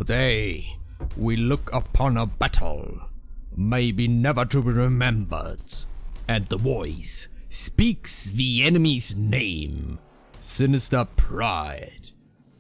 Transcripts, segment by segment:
Today, we look upon a battle, maybe never to be remembered, and the voice speaks the enemy's name, Sinister Pride.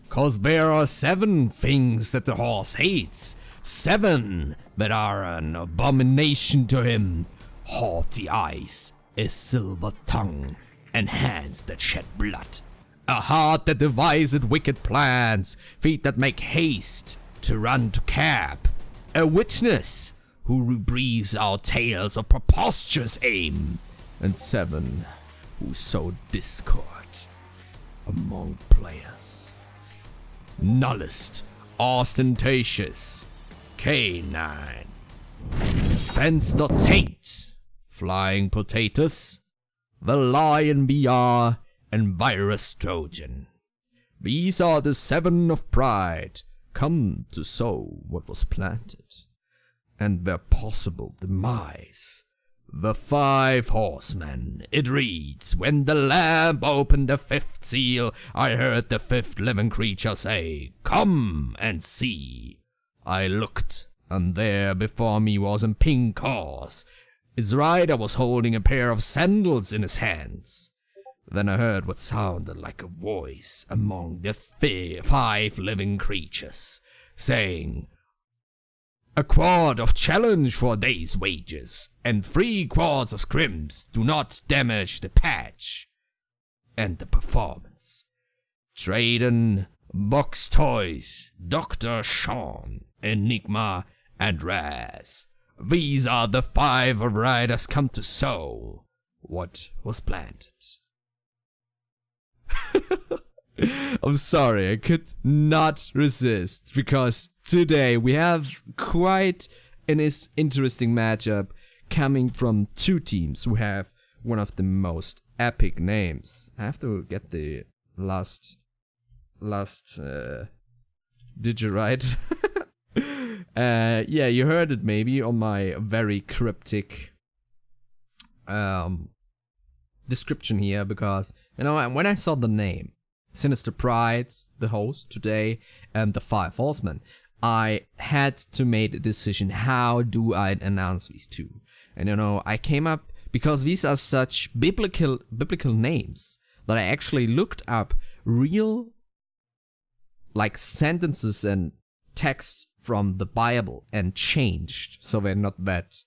'Cause there are 7 things that the horse hates, 7 that are an abomination to him: haughty eyes, a silver tongue, and hands that shed blood, a heart that devised wicked plans, feet that make haste to run to camp, a witness who breathes out tales of preposterous aim, and 7 who sow discord among players. Nullest, ostentatious, K9, Fence.taint, Flying Potatoes, the Lion VR, and Virus Trojan. These are the 7 of pride, come to sow what was planted, and their possible demise. The 5 horsemen, it reads, when the lamp opened the 5th seal, I heard the 5th living creature say, come and see. I looked, and there before me was a pink horse. Its rider was holding a pair of sandals in his hands. Then I heard what sounded like a voice among the 5 living creatures, saying, a quart of challenge for a day's wages, and 3 quarts of scrims do not damage the patch and the performance. Traden, Box Toys, Dr. Sean, Enigma, and Raz. These are the 5 riders come to sow what was planted. I'm sorry, I could not resist, because today we have quite an interesting matchup coming from 2 teams who have one of the most epic names. I have to get the last digit right. Yeah, you heard it maybe on my very cryptic description here, because, you know, when I saw the name Sinister Pride, the host today, and the 5 horsemen, I had to make a decision, how do I announce these 2? And you know, I came up, because these are such biblical names, that I actually looked up real like sentences and text from the Bible and changed, so they're not that,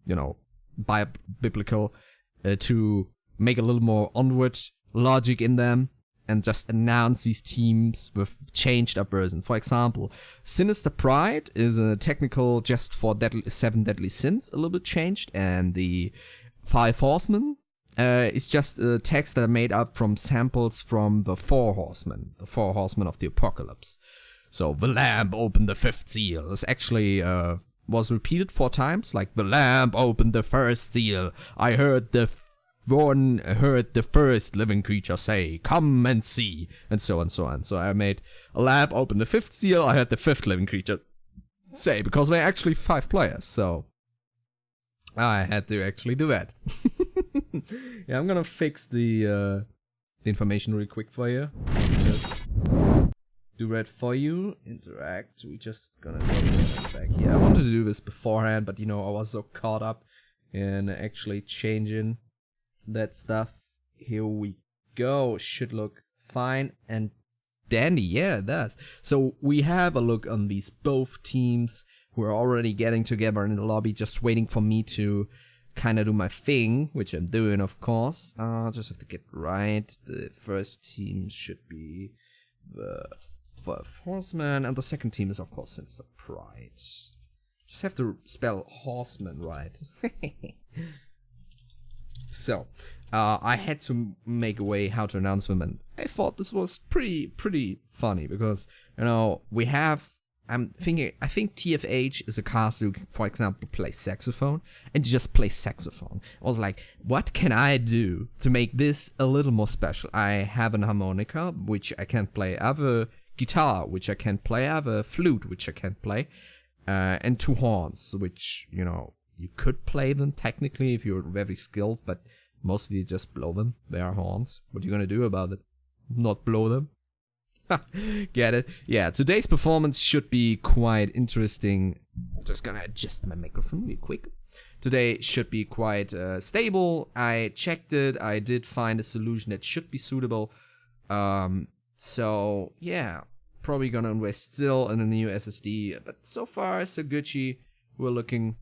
you know, biblical, to make a little more Onward logic in them, and just announce these teams with changed up versions. For example, Sinister Pride is a technical just for 7 deadly sins, a little bit changed, and the 5 horsemen is just a text that are made up from samples from the 4 horsemen, the 4 horsemen of the apocalypse. So the lamp opened the 5th seal. This actually was repeated 4 times, like the lamp opened the 1st seal. I heard the 1st living creature say, come and see, and so on, so on. So I made a lamp open the 5th seal, I heard the 5th living creature say, because we're actually 5 players, so I had to actually do that. Yeah, I'm gonna fix the information real quick for you. Just do that for you. Interact. We just gonna go back here. I wanted to do this beforehand, but you know, I was so caught up in actually changing that stuff. Here we go. Should look fine and dandy. Yeah, it does. So we have a look on these both teams who are already getting together in the lobby, just waiting for me to kind of do my thing, which I'm doing, of course. Just have to get right. The first team should be the 5 horsemen, and the second team is, of course, Sinister Pride. Just have to spell horseman right. So, I had to make a way how to announce them, and I thought this was pretty funny, because, you know, we have, I think TFH is a caster who, for example, plays saxophone, and just plays saxophone. I was like, what can I do to make this a little more special? I have an harmonica, which I can't play. I have a guitar, which I can't play. I have a flute, which I can't play. And 2 horns, which, you know, you could play them technically if you're very skilled, but mostly you just blow them. They are horns. What are you gonna do about it? Not blow them? Get it? Yeah, today's performance should be quite interesting. Just gonna adjust my microphone real quick. Today should be quite stable. I checked it. I did find a solution that should be suitable. So yeah, probably gonna invest still in a new SSD. But so far, so Gucci. We're looking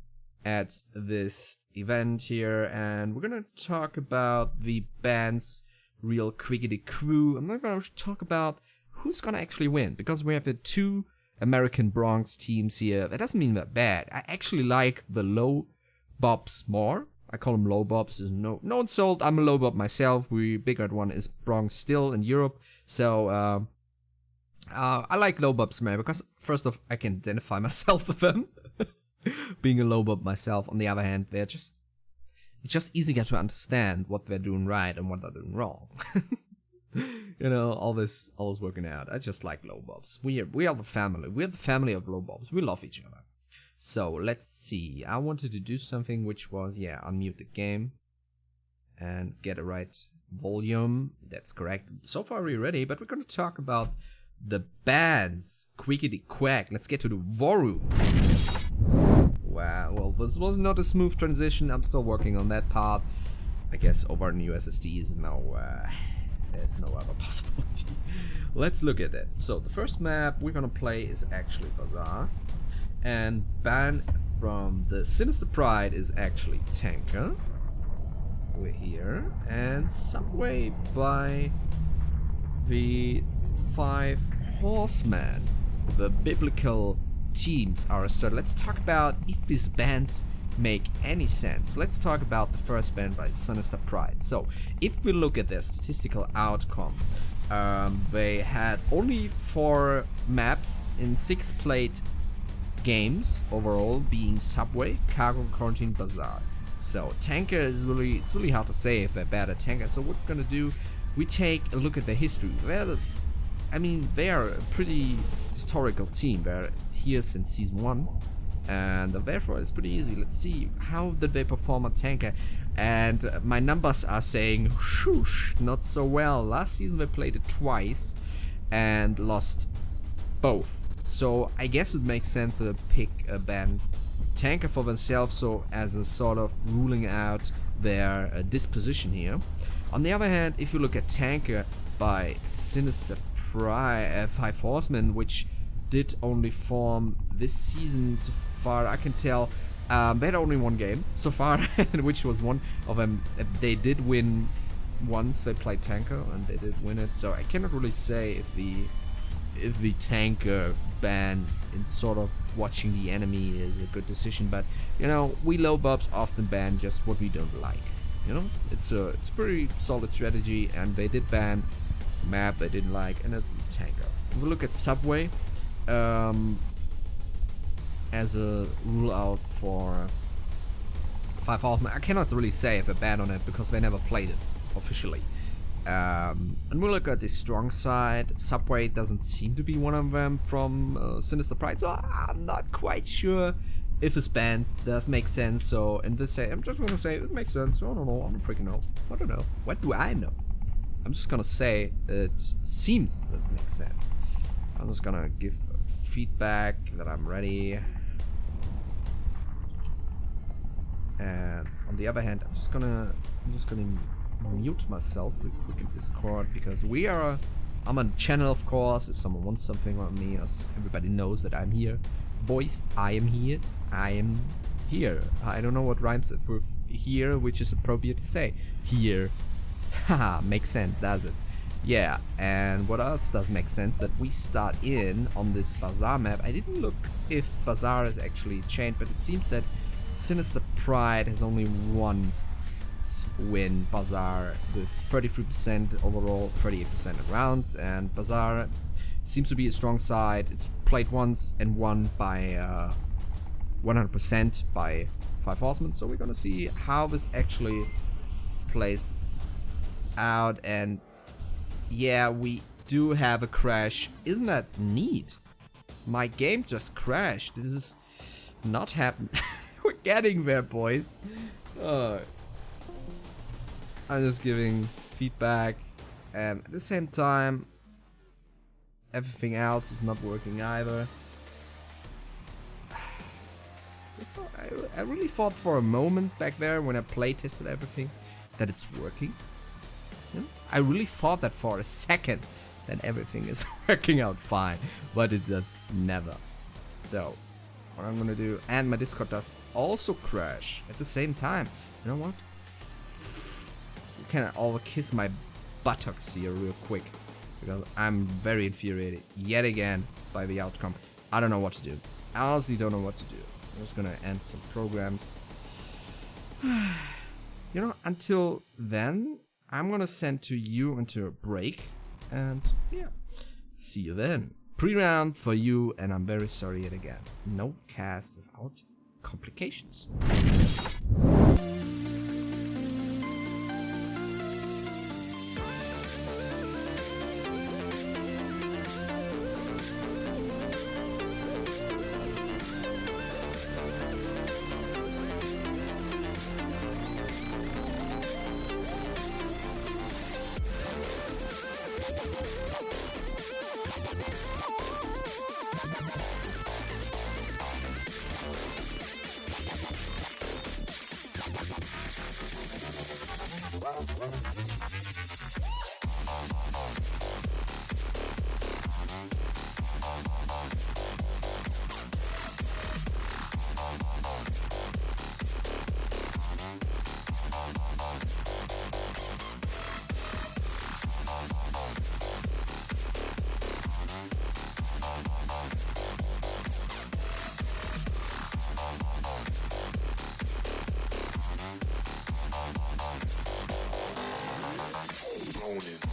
at this event here, and we're gonna talk about the bands real quickly crew. I'm not gonna talk about who's gonna actually win, because we have the two American Bronx teams here. That doesn't mean they're bad. I actually like the low bobs more. I call them low bobs. There's no insult. I'm a low bob myself. We bigger one is Bronx still in Europe. So I like low bobs more because first off, I can identify myself with them. Being a low bob myself. On the other hand, it's just easier to understand what they're doing right and what they're doing wrong. You know, all this working out. I just like low bobs. We are the family. We're the family of low bobs. We love each other. So let's see. I wanted to do something which was, unmute the game and get a right volume. That's correct. So far we're ready, but we're gonna talk about the bands. Quickity quack. Let's get to the Voru. Wow, well, this was not a smooth transition. I'm still working on that part. I guess over new SSDs, there's no other possibility. Let's look at it. So the first map we're gonna play is actually Bazaar, and band from the Sinister Pride is actually Tanker. We're here, and Subway by the 5 Horsemen. The biblical teams are asserted. Let's talk about if these bands make any sense. Let's talk about the first band by Sinister Pride. So if we look at their statistical outcome, they had only 4 maps in 6 played games overall, being Subway, Cargo, Quarantine, Bazaar. So Tanker is it's really hard to say if they're bad at Tanker. So what we're gonna do, we take a look at their history. They are a pretty historical team. They're here since season 1, and therefore it's pretty easy. Let's see, how did they perform at Tanker? And my numbers are saying, whoosh, not so well. Last season they played it twice and lost both. So I guess it makes sense to pick a band Tanker for themselves, so as a sort of ruling out their disposition here. On the other hand, if you look at Tanker by Sinister Pride, 5 Horsemen, which did only form this season, so far I can tell. They had only 1 game so far, which was one of them. They did win once. They played Tanker and they did win it. So I cannot really say if the Tanker ban in sort of watching the enemy is a good decision. But you know, we low bobs often ban just what we don't like. You know, it's a pretty solid strategy, and they did ban map they didn't like, and a Tanker. If we look at Subway, as a rule out for 5 Horsemen, I cannot really say if they're bad on it because they never played it officially. And we'll look at the strong side. Subway doesn't seem to be one of them from Sinister Pride, so I'm not quite sure if his band does make sense. So in this say, I'm just gonna say it makes sense. I don't know. I don't freaking know. I don't know. What do I know? I'm just gonna say it seems that it makes sense. I'm just gonna give feedback that I'm ready. And on the other hand, I'm just gonna mute myself real quick in Discord, because I'm on channel, of course. If someone wants something on me, everybody knows that I'm here. Boys, I am here. I am here. I don't know what rhymes with here, which is appropriate to say. Here. Haha, makes sense, does it? Yeah, and what else does make sense, that we start in on this Bazaar map. I didn't look if Bazaar is actually changed, but it seems that Sinister Pride has only 1 win, Bazaar, with 33% overall, 38% in rounds, and Bazaar seems to be a strong side. It's played once and won by 100% by 5 Horsemen, so we're gonna see how this actually plays out. And yeah, we do have a crash. Isn't that neat? My game just crashed. This is not happening. We're getting there, boys. I'm just giving feedback, and at the same time, everything else is not working either. I really thought for a moment back there when I playtested everything that it's working. You know? I really thought that for a second that everything is working out fine, but it does never. So what I'm gonna do, and my Discord does also crash at the same time. You know what? You can all kiss my buttocks here real quick, because I'm very infuriated yet again by the outcome. I don't know what to do. I honestly don't know what to do. I'm just gonna end some programs. You know, until then, I'm gonna send to you into a break, and yeah, see you then. Pre-round for you, and I'm very sorry yet again. No cast without complications. Opponent.